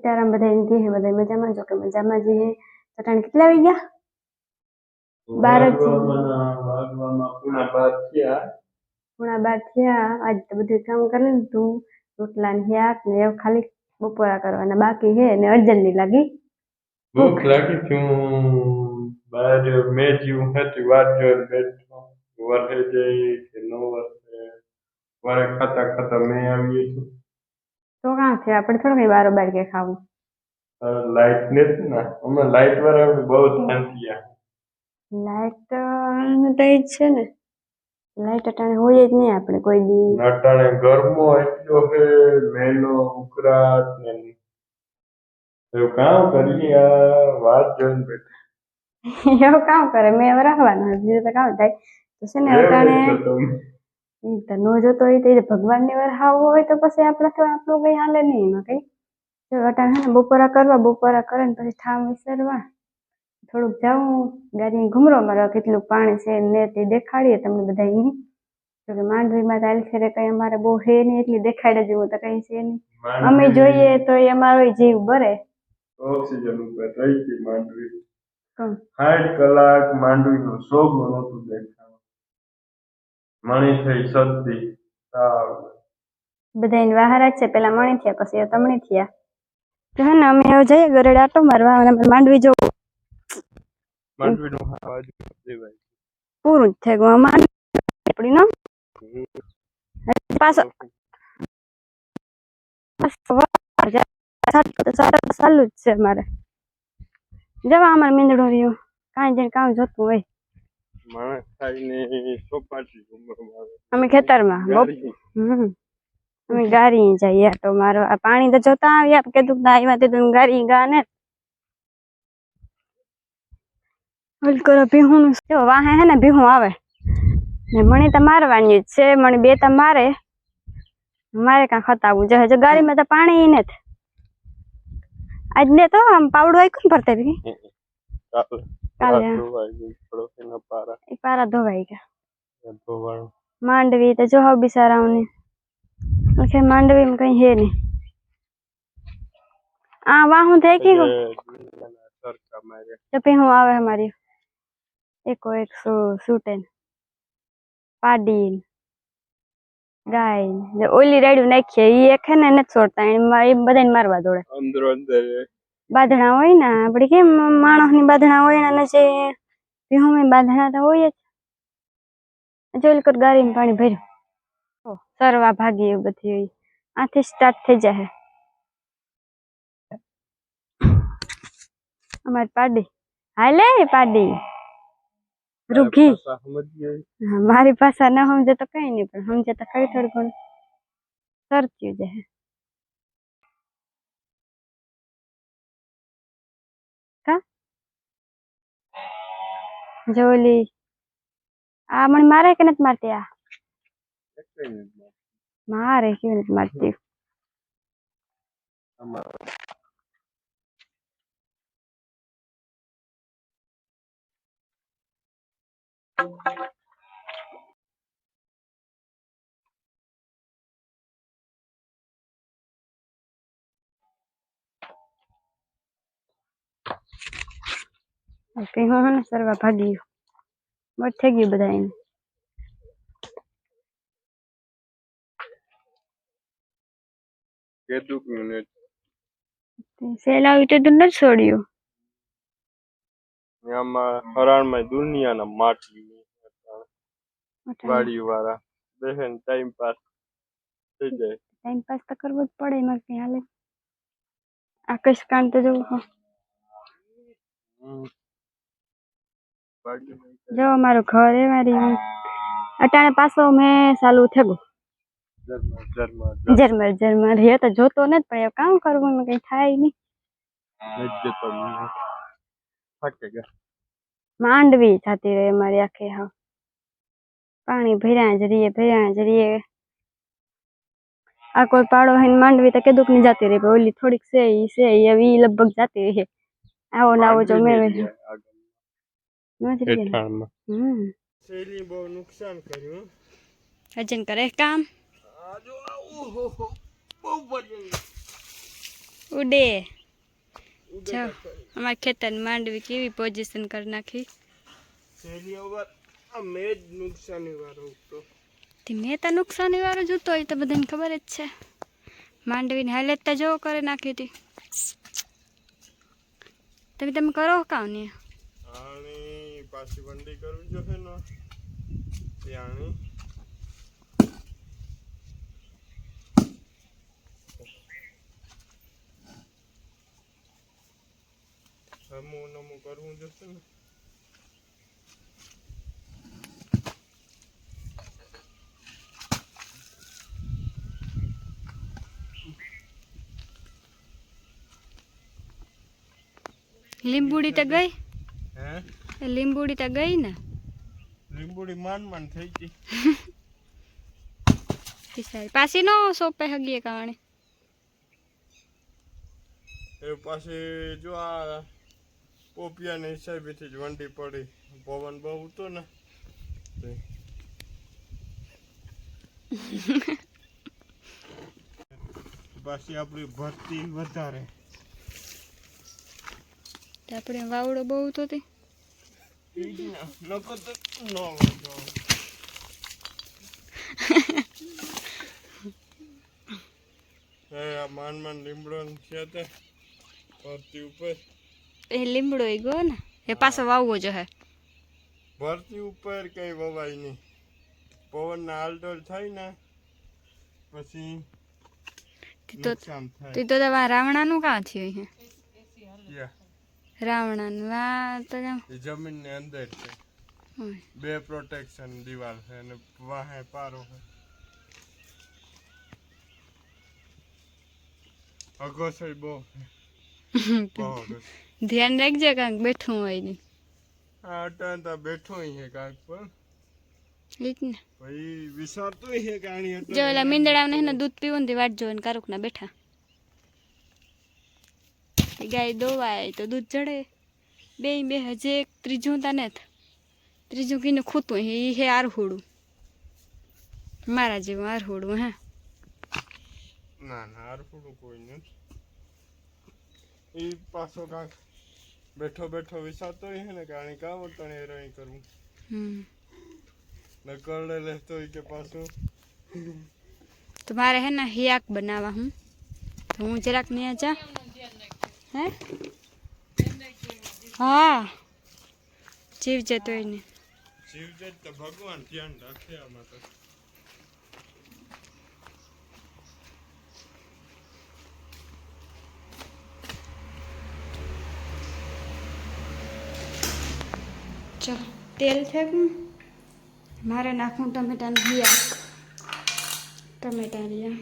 સીતારાम બધા એમ કહે બધા મજામાં જો કે મજામાં જ હે તટાણ કેટલા આવી ગયા 12 પૂણા 12 થયા આજ તો બધું કામ કરી લીધું રોટલા ને શાક ને એવું ખાલી બપોરા કરવાના બાકી હે ને અર્જન ની લાગી ભૂખ લાગી છું બહાર મેજી હતી વાત જોઈને બેઠો વરસે જઈ કે ન વરસે વારે ખાતા મેં આવી છું તો કાં છે આપણે થોડું કઈ બારોબાર કે ખાવું લાઈટ નથી ને હમણાં લાઈટ વાળા બહુ ધ્યાન થયા લાઈટ તો જ છે ને લાઈટ અટાણે હોય જ નહીં આપણે કોઈ દી અટાણે ગરમો એટલો છે મેલો ઉકળાટ ને એવું કામ કરીએ વાત જોઈને બેઠા એવું કામ કરે મેં હવે રાખવાનું બીજું તો કામ થાય તો છે ને અટાણે તો નો જોતો હોય તો ભગવાન ની વાર હાવ હોય તો પછી આપણે તો આપણું કઈ હાલે નહીં એમાં કઈ અટાણે છે ને બપોરા કરે ને પછી ઠામ વિસરવા થોડુંક જાઉં ગાડી ઘૂમરો મારવા કેટલું પાણી છે ને તે દેખાડીએ તમને બધા અહીં તો માંડવીમાં તો આલખેરે કઈ અમારે બહુ હે નહીં એટલી દેખાડે જેવું તો કઈ છે નહીં અમે જોઈએ તો એ અમારો જીવ બરે ઓક્સિજન ઉપર રહી ગઈ માંડવી 60 કલાક માંડવીનું સોગું નહોતું દેખાતું મણી થઈ સદી બધા એને વાહારા છે પેલા મણી થયા પછી તમણી થયા તો હે ને અમે હવે જઈએ ગરડે આટો મારવા અને માંડવી જોવું માંડવીનું અવાજ દેવાય પૂરું જ થઈ ગયું માંડવી નો પાછો ચાલુ જ છે મારે જવા અમારે મીંદડું રહ્યું કાંઈ જઈને કામ જોતું હોય માણસ ખાઈને ચોપાટી અમે ખેતરમાં અમે ગારી જઈએ તો મારો આ પાણી તો જોતા આવ્યા કીધું આવ્યા તે ગારી ગા ને કરો ભીહું વાહે હે ને ભીહું આવે ને મણી તો મારવાની જ છે મણી બે તો મારે કાં ખતાવું જો ગાડીમાં તો પાણી ને આજ ને તો આમ પાવડું આવી કોણ ભરતા ભી કાલે પારા ધોવાઈ ગયા માંડવી તો જો બિચારાઓની માંડવી કઈ હે નહી આ વાહું થઈ ગયું તો હું આવે અમારી એકો એક સૂટે પાડી ગાય ઓલી રેડું નાખીએ એ એક હે ને નથી છોડતા એ બધાને મારવા દોડે બાંધણા હોય ને આપડે કેમ માણસ ની બાંધણા હોય ને જે ભીહું બાંધણા તો હોય જ જોઈ કર ગાડીમાં પાણી ભર્યું સરવા ભાગી એવું બધી હોય આથી સ્ટાર્ટ થઈ જાય અમારી પાડી હાલે પાડી રૂઘી મારી ભાષા ના સમજે તો કઈ નઈ પણ સમજે તો ખરી થોડું ઘણું સરચ્યું જાય કા જોલી આ મને મારે કે નથી મારતી આ મારે કેવી નથી મારતી ને સરવા ભાગી મોટ થઈ ગયું બધા એને સેલા આવી તો નથી છોડ્યું હરાણમાં દુનિયાના માટી વાડી વાળા બેહેન ટાઈમ પાસ થઈ જાય ટાઈમ પાસ તો કરવો જ પડે એમાં કઈ હાલે આકાશ કાંત તો જોવું જો મારું ઘર એ મારી અટાણે પાછો મેં ચાલુ થયું જર્મર રે તો જોતો ને પણ એ કામ કરવું એમાં કઈ થાય નહીં માંડવી થતી રહે મારી આખી હા પાણી ભર્યા જ રહીએ આ કોઈ પાડો હોય માંડવી તો કેદુક ની જતી રહી ઓલી થોડીક છે એવી લગભગ જતી રહે આવો ને આવો જો મેં બહુ નુકસાન કર્યું અજન કરે કામ ઉડે જો અમારા ખેતર માંડવી કેવી પોઝિશન કરી નાખી. મેં જ નુકસાની વાળો તો મેં તો નુકસાની વાળો જોતો હોય તો બધાને ખબર જ છે. માંડવીની હાલત તો જો કરી નાખી હતી. તમે કરો કામ નહીં આની પાછી વંડી કરવી જોઈએ ને ત્યાંની નમું કરવું જોશે ને. લીંબુડી તો ગઈ. હે લીંબુડી તો ગઈ ને. લીંબુડી માંડ થઈ ગઈ. પાછી નો સોપે હગીએ કારણે એ પાછી જો આ પોપિયાના હિસાબેથી જ વંડી પડી. પવન બહુ હતો ને પાછી આપણી ભરતી વધારે. આપણે વાવડો બહુ તો તે નકો તો ન આ માન લીમડો છે તે ભરતી ઉપર. એ લીમડો ગયો ને એ પાછો વાવવો જો હે. ભરતી ઉપર કઈ વવાય નહીં. પવન ના હાલડોલ થાય ને પછી નુકસાન થાય. તો રાવણાનું કાં થયું હે? Yeah. રાવણાનું આ તો જમીન ની અંદર છે. બે પ્રોટેક્શન દિવાલ છે અને વાહે પારો છે. અગોસઈ બહુ ધ્યાન રાખજે કાંક બેઠું હોય ને. આ અટાણ તો બેઠો છે કાંક પણ ને ભાઈ વિચારતો છે કે આની જો ઓલા મીંદડાને હે ને દૂધ પીવું ને વાટ જોઈને કારુક ના બેઠા. ગાય દોવાય તો દૂધ ચડે. બે હજે એક ત્રીજું તને ત્રીજું કીને ખૂતું એ હે આરહોડું. મારા જેવું આરહોડું હે. ના આરહોડું કોઈ નથી. એ પાછો કાંક બેઠો વિચારતો છે ને કે આની કા વર્તન એ રહી કરવું. કરડે લેતો હોય કે પાછું તો મારે હે ને હિયાક બનાવવા હું તો હું જરાક નહીં જા. હે હા જીવ જતો હોય ને જીવ જત તો ભગવાન ધ્યાન રાખે આમાં તો. ચો તેલ છે કે મારે નાખવું ટમેટાનું હિયાક. ટમેટા રહ્યા